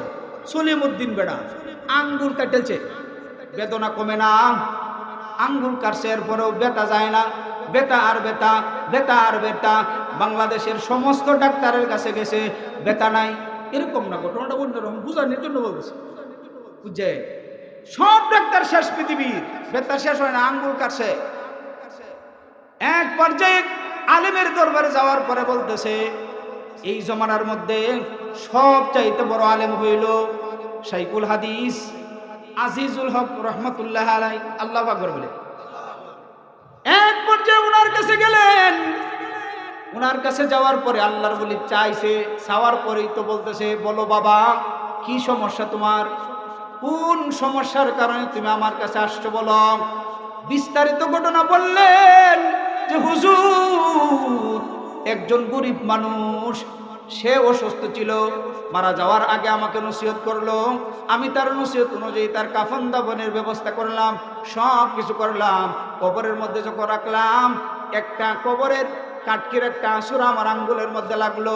সলিমউদ্দিন বেড়া আঙ্গুল কাটেছে, বেদনা কমে না। আঙ্গুল কাটছে, এরপরেও ব্যথা যায় না। ব্যথা আর ব্যথা, ব্যথা আর ব্যথা। বাংলাদেশের সমস্ত ডাক্তারের কাছে গেছে, ব্যথা নাই। এরকম না, ঘটনাটা অন্যরকম, বুঝানোর জন্য বলতেছে। বুঝছে? সব ডাক্তার শেষ, পৃথিবীর ব্যথা শেষ হয় না, আঙ্গুল কাটছে। এক পর্যায়ে আলেমের দরবারে যাওয়ার পরে বলতেছে, এই জমানার মধ্যে সব চাইতে বড় আলেম হইল শাইখুল হাদিস আজিজুল হক রহমতুল্লাহ আলাইহি। আল্লাহু আকবার বলে এক পর্যায়ে উনার কাছে গেলেন। উনার কাছে যাওয়ার পরে আল্লাহর বলি চাইছে, চাওয়ার পরেই তো বলতেছে, বলো বাবা কি সমস্যা তোমার, কোন সমস্যার কারণে তুমি আমার কাছে আসছো বলো। বিস্তারিত ঘটনা বললেন যে হুজুর, একজন গরিব মানুষ, সে অসুস্থ ছিল, মারা যাওয়ার আগে আমাকে নসিহত করলো। আমি তার নসিহত অনুযায়ী তার কাফন দাফনের ব্যবস্থা করলাম, সব কিছু করলাম। কবরের মধ্যে যখন রাখলাম, একটা কবরের কাটকির একটা আঁসুর আমার আঙ্গুলের মধ্যে লাগলো।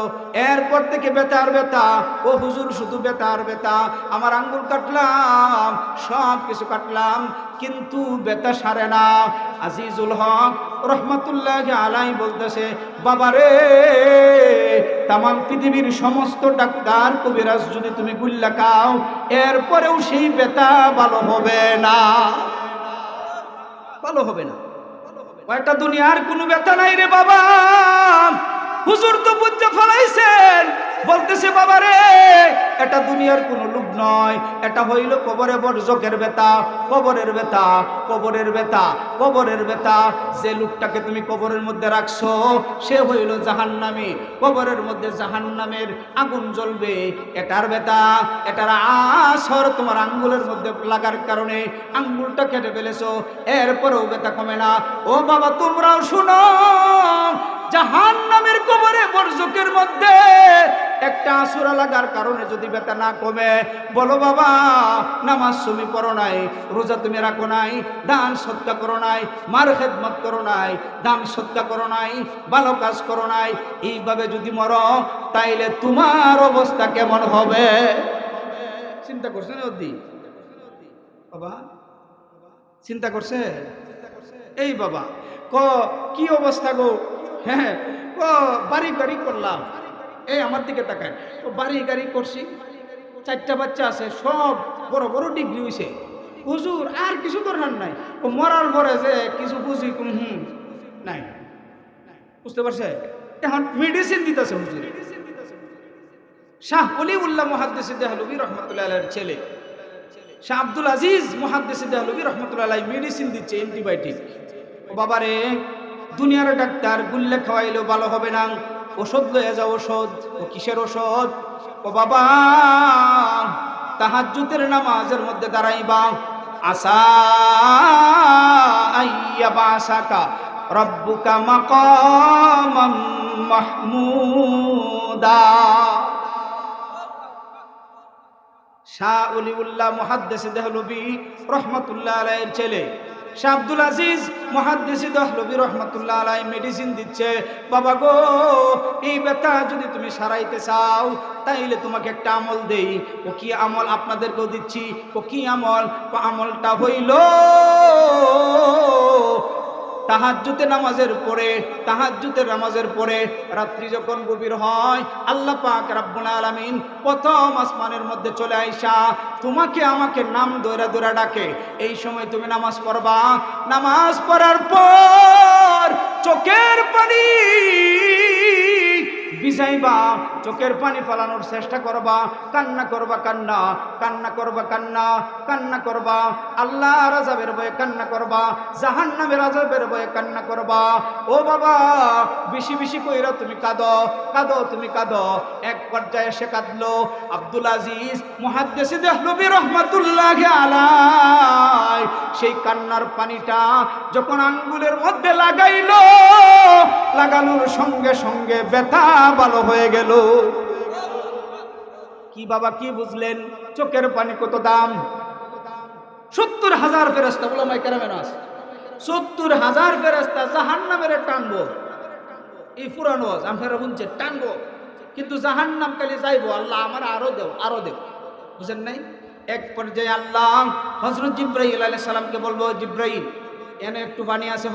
এরপর থেকে ব্যথা আর ব্যথা। ও হুজুর, শুধু ব্যথা আর ব্যথা। আমার আঙ্গুল কাটলাম, সব কিছু কাটলাম, কিন্তু ব্যথা সারে না। আজিজুল হক রহমতুল্লাহ আলাইহি বলতেছে, বাবারে, তামাম পৃথিবীর সমস্ত ডাক্তার কবিরাজ যদি তুমি গুল্লা খাও, এরপরেও সেই ব্যথা ভালো হবে না, ভালো হবে না। কয়টা দুনিয়ার কোনো ব্যথা নাই রে বাবা। হুজুর তো বুঝতে ফলাইছেন, বলতেছে বাবা রে, এটা দুনিয়ার কোনো লোক নয়, এটা হইল কবরে বরজকের ব্যথা, কবরের ব্যথা, কবরের ব্যথা, কবরের ব্যথা। যে লোকটাকে তুমি কবরের মধ্যে রাখছো, সে হইল জাহান্নামী। কবরের মধ্যে জাহান্নামের আগুন জ্বলবে, এটার ব্যথা। এটার আসর তোমার আঙ্গুলের মধ্যে লাগার কারণে আঙ্গুলটা কেটে ফেলেছো, এরপরেও ব্যথা কমে না। ও বাবা, তোমরাও শুনো, জাহান্নামের কবরে বরজকের মধ্যে একটা আসুরা লাগার কারণে যদি ব্যথা না কমে, বলো বাবা নামাজ তুমি পড়ো নাই, রোজা তুমি রাখো নাই, দান সদকা করো নাই, মার খেদমত করো নাই, দান সদকা করো নাই, ভালো কাজ করো নাই, এইভাবে যদি মরো তাইলে তোমার অবস্থা কেমন হবে? চিন্তা করছেন অদি বাবা? চিন্তা করছে? এই বাবা কি অবস্থা গো? হ্যাঁ বাড়ি গাড়ি করলাম, এই আমার দিকে তাকায়, বাড়ি গাড়ি করছি, 4টা বাচ্চা আছে, সব বড় বড় ডিগ্রি হয়েছে, হুজুর আর কিছু দরকার নাই, ও মরার পরে যে কিছু বুঝি নাই, বুঝতে পারছে? এখন মেডিসিন দিতেছে হুজুর। শাহ ওলিউল্লাহ মুহাদ্দিস দেহলভী রহমতুল্লাহ আলাইহির ছেলে শাহ আব্দুল আজিজ মুহাদ্দিস দেহলভী রহমতুল্লাহ আলাইহি মেডিসিন দিচ্ছে, অ্যান্টিবায়োটিক। ও বাবারে, দুনিয়ার ডাক্তার গুল্লে খাওয়াইলেও ভালো হবে না, ওষুধ লয়ে যাও। ওষুধ? ও কিসের ওষুধ? ও বাবা তাহাজ্জুদের নামাজের মধ্যে দাঁড়াইবা, আসা আইয়া বাসাকা রব্বুকা মাকামাম মাহমুদা। শাহ ওলিউল্লাহ মুহাদ্দিস দেহলভী রহমতুল্লাহ আলাইহির ছেলে শাহ আব্দুল আজিজ মুহাদ্দিস দেহলভী রহমতুল্লাহ আলাইহি মেডিসিন দিচ্ছে। বাবা গো, এই ব্যথা যদি তুমি সারাইতে চাও তাইলে তোমাকে একটা আমল দেই। ও কি আমল? আপনাদেরকেও দিচ্ছি। ও কি আমল? আমলটা হইল তাহাজ্জুদের নামাজের পরে রাত্রি যখন গভীর হয়, আল্লাহ পাক রব্বুল আলামিন প্রথম আসমানের মধ্যে চলে আইসা তোমাকে আমাকে নাম ধরে ধরে ডাকে। এই সময় তুমি নামাজ পড়বা। নামাজ পড়ার পর চোখের পানি ভিজাইবা, চোখের পানি ফেলানোর চেষ্টা করবা, কান্না করবা, কান্না করবা, আল্লাহর আযাবের ভয়ে কান্না করবা, জাহান্নামের আযাবের ভয়ে কান্না করবা। ও বাবা, বেশি বেশি কইরা তুমি কাঁদো। এক পর্যায়ে সে কাঁদলো। আব্দুল আজিজ মুহাদ্দিস দেহলভী রাহমাতুল্লাহি আলাইহি সেই কান্নার পানিটা যখন আঙ্গুলের মধ্যে লাগানোর সঙ্গে সঙ্গে ব্যথা ভালো হয়ে গেল। কি বাবা, কি বুঝলেন? চোখের পানি কত দাম? 70,000 ফেরেশতা, উলামায়ে কেরামের আছে 70,000 ফেরেশতা জাহান্নামের টানবো। এই পুরানো আপনারা শুনছেন, টানবো, কিন্তু জাহান্নাম কালি যাইবো। আল্লাহ আমার আরো দেও, বুঝেন নাই? এক পর্যায়ে আল্লাহ হযরত জিবরাইল আলাইহিস সালামকে বলবো, জিবরাইল এনে একটু পানি আছে,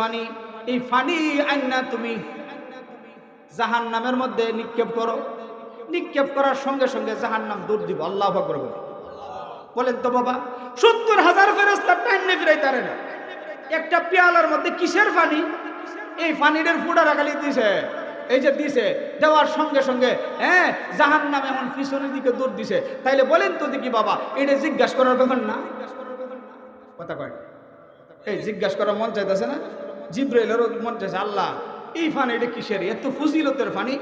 এই পানি আইনা তুমি জাহান্নামের মধ্যে নিক্ষেপ করো। নিক্ষেপ করার সঙ্গে সঙ্গে জাহান্নাম দৌড় দিব। আল্লাহু আকবার বলেন তো বাবা। 70,000 ফেরেশতা টাইনে ফিরাইতারে না। একটা পেয়ালার মধ্যে কিসের পানি? এই পানির ফুটা রাখালি দিছে, এই যে দিছে, দেওয়ার সঙ্গে সঙ্গে জাহান্নাম এমন পিছনের দিকে দৌড় দিছে। তাইলে বলেন তো দেখি বাবা, এটা জিজ্ঞাসা করার ব্যাপার না? কথা কয়, এই জিজ্ঞাসা করার মন চাইতেছে না? জিবরাইলেরও মন চাইছে, আল্লাহ এই পানি এটা কিসের? এত ফজিলতের পানি।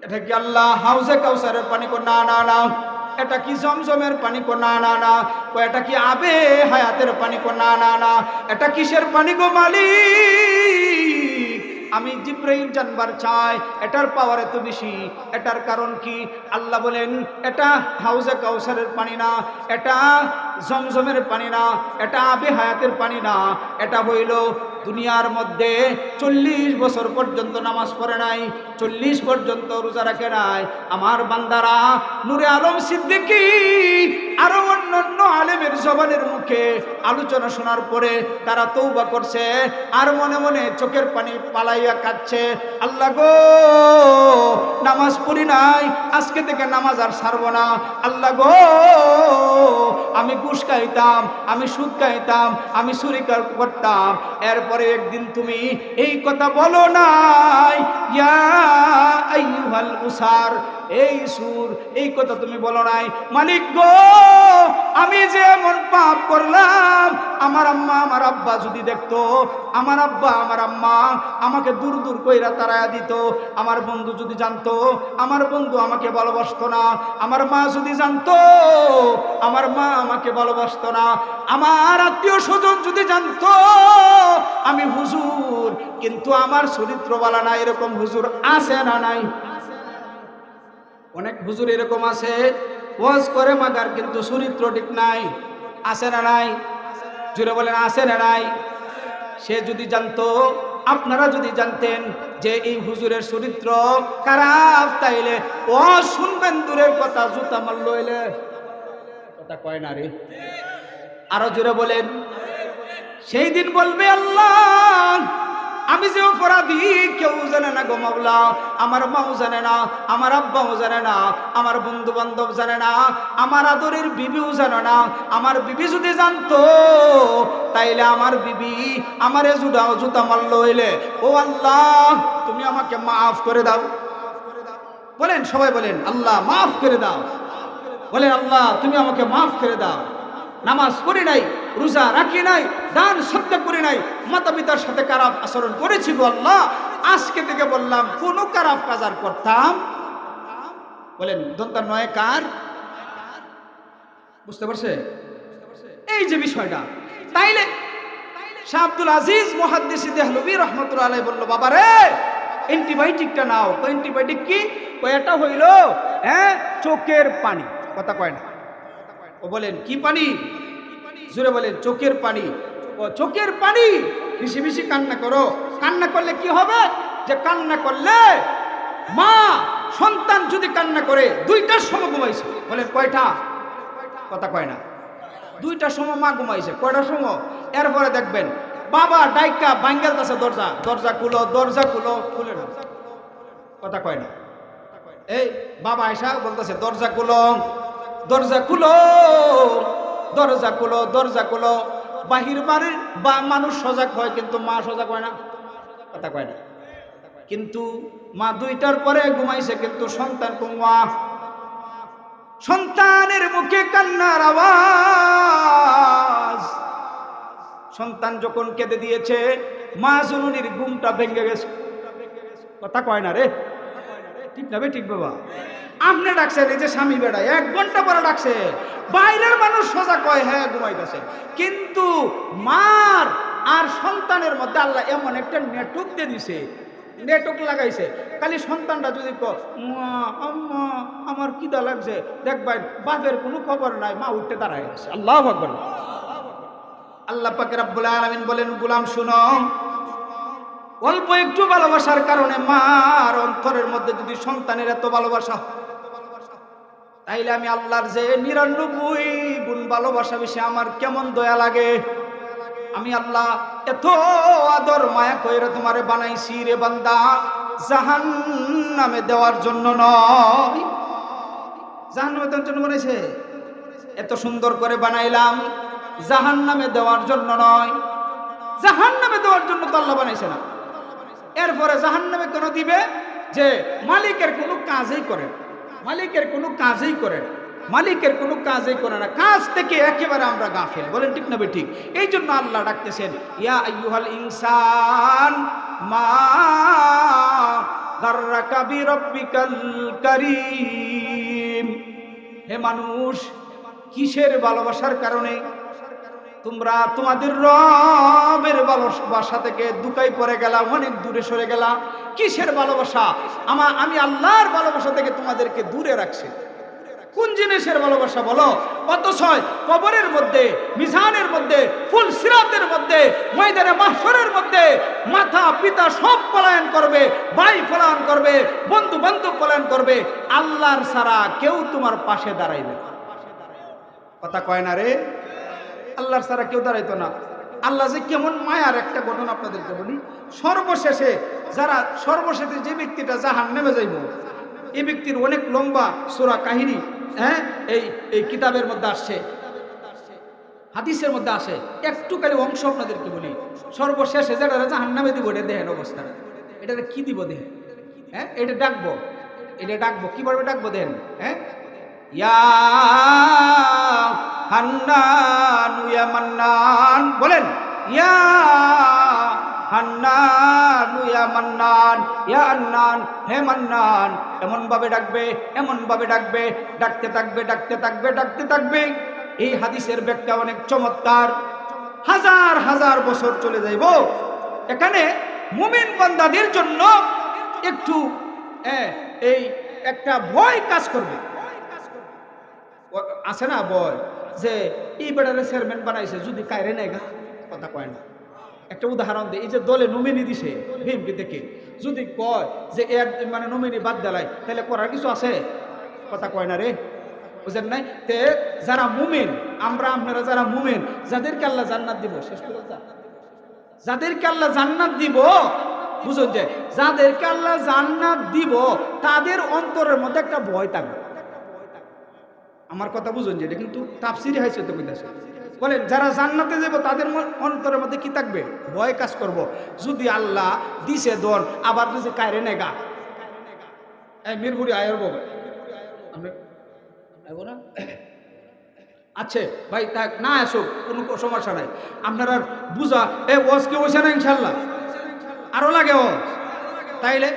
এটা কি আল্লাহ হাউজে কাউসারের পানি? না। এটা কি জমজমের পানি? না। এটা কি আবে হায়াতের পানি? না। এটা কিসের পানি গো মালিক? আমি জিবরাইল জানবার চাই এটার পাওয়ার এত বেশি। এটার কারণ কি? আল্লাহ বলেন, এটা হাউজে কাউসারের পানি না, এটা জমজমের পানি না, এটা আবে হায়াতের পানি না। এটা হইল দুনিয়ার মধ্যে 40 বছর পর্যন্ত নামাজ পড়ে নাই, 40 পর্যন্ত রোজা রাখে নাই আমার বান্দারা নূরে আলম সিদ্দিকী আরো অন্যান্য আলেমের জবানের মুখে আলোচনা শোনার পরে তারা তওবা করছে, আর মনে মনে চোখের পানি পালাইয়া কাঁদছে, আল্লাহ গো নামাজ পড়ি নাই, আজকে থেকে নামাজ আর ছাড়ব না। আল্লাহ গো, আমি ঘুষ খাইতাম, আমি সুদ খাইতাম, আমি চুরি করতাম, এরপরে একদিন তুমি এই কথা বলো নাই, ইয়া আইয়ুহাল উসার, এই সুর, এই কথা তুমি বলো নাই। মালিক গো, আমি যে এমন পাপ করলাম, আমার আম্মা আমার আব্বা যদি দেখতো, আমার আব্বা আমার আম্মা আমাকে দূর দূর কইরা তাড়ায়া দিত, আমার বন্ধু যদি জানতো, আমার বন্ধু আমাকে ভালোবাসতো না, আমার মা যদি জানতো, আমার মা আমাকে ভালোবাসতো না, আমার আত্মীয় স্বজন যদি জানতো আমি হুজুর কিন্তু আমার চরিত্র বালা না, এরকম হুজুর আছে না নাই? অনেক হুজুর এরকম আছে, ওয়াজ করে মাগার কিন্তু চরিত্র ঠিক নাই। আছে না নাই? জুড়ে বলেন আছে না নাই? সে যদি জানতো, আপনারা যদি জানতেন যে এই হুজুরের চরিত্র খারাপ, তাইলে ও শুনবেন দূরের কথা, জুতা মারল এলে কথা কয় না রে। আরো জোরে বলেন। সেই দিন বলবে আল্লাহ, আমি যে অপরাধী কেউ জানে না গো মাওলা, আমার মাও জানে না, আমার আব্বাও জানে না, আমার বন্ধু বান্ধব জানে না, আমার আদরের বিবিও জানে না। আমার বিবি যদি জানতো, তাইলে আমার বিবি আমারে জুতা মারলো হইলে, ও আল্লাহ তুমি আমাকে মাফ করে দাও। বলেন, সবাই বলেন আল্লাহ মাফ করে দাও। বলেন আল্লাহ তুমি আমাকে মাফ করে দাও। নামাজ পড়ি নাই, রোজা রাখি নাই, দান সদ্য করি নাই, মাতা পিতার সাথে খারাপ আচরণ করেছি গো আল্লাহ, আজকে থেকে বললাম কোন খারাপ কাজ আর করতাম। বলেন দন্তার নয় কার, বুঝতে পারছে এই যে বিষয়টা। তাইলে শাহ আব্দুল আজিজ মুহাদ্দিস দেহলভী রাহমাতুল্লাহ আলাইহি বলল, বাবা রে অ্যান্টিবায়োটিকটা নাও। অ্যান্টিবায়োটিক কি? এটা হইল চোখের পানি। কথা কয় না। ও বলেন কি পানি? জোরে বলেন চোখের পানি। ও চোখের পানি, বেশি বেশি কান্না করো। কান্না করলে কি হবে? যে কান্না করলে মা সন্তান যদি কান্না করে, 2টার সময় ঘুমাইছে। বলেন কয়টা? কথা কয় না। 2টার সময় মা ঘুমাইছে। কয়টার সময়? এরপরে দেখবেন বাবা ডাইকা বাঙ্গালতাছে, দরজা দরজা খুলো, দরজা খুলো, খুলে না। কথা কয় না। এই বাবা আয়সা বলতেছে দরজা খুলো, দরজা খুলো, দরজা খুলো, দরজা খুলো। বাহির বাড়ির বা মানুষ সজাগ হয়, কিন্তু মা সজাগ হয় না। কথা কয় না। কিন্তু মা 2টার পরে ঘুমাইছে, কিন্তু সন্তান ঘুমা। সন্তানের মুখে কান্নার আওয়াজ। সন্তান যখন কেঁদে দিয়েছে, মা জননীর ঘুমটা ভেঙে গেছে। কথা কয় না রে, ঠিক না? ঠিক বাবা, আপনি ডাকছেন, এই যে স্বামী বেড়ায় 1 ঘন্টা পরে ডাকছে, বাইরের মানুষ সোজা কয় হ্যাঁ ঘুমাইতেছে, কিন্তু মার আর সন্তানের মধ্যে আল্লাহ এমন একটা নেটওয়ার্ক দিয়ে দিছে, নেটওয়ার্ক লাগাইছে। খালি সন্তানটা যদি আম্মা আমার খিদা লাগছে, দেখবেন বাপের কোনো খবর নাই, মা উঠতে দাঁড়ায় গেছে। আল্লাহু আকবার। আল্লাহ পাক রব্বুল আলামিন বলেন, গোলাম শুনো, অল্প একটু ভালোবাসার কারণে মার অন্তরের মধ্যে যদি সন্তানের এত ভালোবাসা, তাইলে আমি আল্লাহর যে 99 গুণ ভালোবাসা বেশি আমার কেমন দয়া লাগে। আমি আল্লাহ এত আদর মায়া কইরা তোমারে বানাইছি রে বান্দা, জাহান্নামে দেওয়ার জন্য নয়। জাহান্নামে দেওয়ার জন্য বানাইছে? এত সুন্দর করে বানাইলাম, জাহান্নামে দেওয়ার জন্য নয়। জাহান্নামে দেওয়ার জন্য তো আল্লাহ বানাইছে না। এরপরে জাহান্নামে কেন দিবে? যে মালিকের কোনো কাজই করেন, মালিকের কোনো কাজই করেন, মালিকের কোনো কাজই করে না, কাজ থেকে একেবারে আমরা গাফিল। বলেন ঠিক না ঠিক? এই জন্য আল্লাহ ডাকতেছেন, ইয়া আইয়ুহাল ইনসান মা গাররাকা বিরাব্বিকাল কারীম। হে মানুষ, কিসের ভালোবাসার কারণে তোমরা তোমাদের রবের ভালোবাসা থেকে দুকাই পড়ে গেলা, অনেক দূরে সরে গেলা? কিসের ভালোবাসা? আমি আল্লাহর ভালোবাসা থেকে তোমাদেরকে দূরে রাখছি। কোন জিনিসের ভালোবাসা বলো? অথচ কবরের মধ্যে, মিজানের মধ্যে, ফুল সিরাতের মধ্যে, ময়দানে মাহশরের মধ্যে মাতা পিতা সব পলায়ন করবে, ভাই পলায়ন করবে, বন্ধু বান্ধব পলায়ন করবে, আল্লাহর ছাড়া কেউ তোমার পাশে দাঁড়াইবে। কথা কয় না রে? আল্লাহর ছাড়া কেউ দাঁড়াইতো না। আল্লাহ যে কেমন মায়ার, একটা ঘটনা আপনাদেরকে বলি। সর্বশেষে যে ব্যক্তিটা জাহান্নামে যাইব, এই ব্যক্তির অনেক লম্বা সূরা কাহিনী এই কিতাবের মধ্যে আসছে, হাদিসের মধ্যে আসে। একটু খালি অংশ আপনাদেরকে বলি। সর্বশেষে যেটা জাহান্নামে দিব, এটা দেখেন অবস্থা। এটা কি দিব দেখেন? এটা ডাকবো, কিভাবে ডাকবো দেন? ইয়া হান্নান ইয়া মান্নান। বলেন ইয়া হান্নান ইয়া মান্নান, ইয়া আন্নান, হে মান্নান। এমন ভাবে ডাকবে, এমন ভাবে ডাকবে, ডাকতে থাকবে, ডাকতে থাকবে, ডাকতে থাকবে। এই হাদিসের ব্যাখ্যা অনেক চমৎকার। হাজার হাজার বছর চলে যাইব। এখানে মুমিন বান্দাদের জন্য একটু এই একটা ভয় কাজ করবে। আছে না ভয় যে এই বেড়ারে চেয়ারম্যান বানাইছে, যদি কায়রে নেই গা, কথা কয় না। একটা উদাহরণ দিই, এই যে দলে নমিনি দিছে বিএনপি থেকে, যদি কয় যে এর মানে নমিনি বাদ দেলাই, তাহলে করার কিছু আছে? কথা কয় না রে, বুঝেন নাই? তে যারা মুমিন, আমরা আপনারা যারা মুমিন, যাদেরকে আল্লাহ জান্নাত দিব, শেষ করে যাদেরকে আল্লাহ জান্নাত দিব, বুঝুন যে যাদেরকে আল্লাহ জান্নাত দিব তাদের অন্তরের মধ্যে একটা ভয় থাকবে। আমার কথা বুঝুন যে এটা কিন্তু তাফসিরি হাইছে তো কইতাছে, বলেন যারা জান্নাতে যাব তাদের অন্তরের মধ্যে কি থাকবে? ভয় কাজ করব। যদি আল্লাহ দিছে দন, আবার যদি কায়রে নেগা, এই মিরপুরি আয়ের বাবা আপনি আইব না? আচ্ছা ভাই, তা না আসুক, কোনো সমস্যা নাই। আপনারা বুঝা এ ওয়াজ কি হইছে না? ইনশাল্লাহ আরো লাগে ও, তাইলে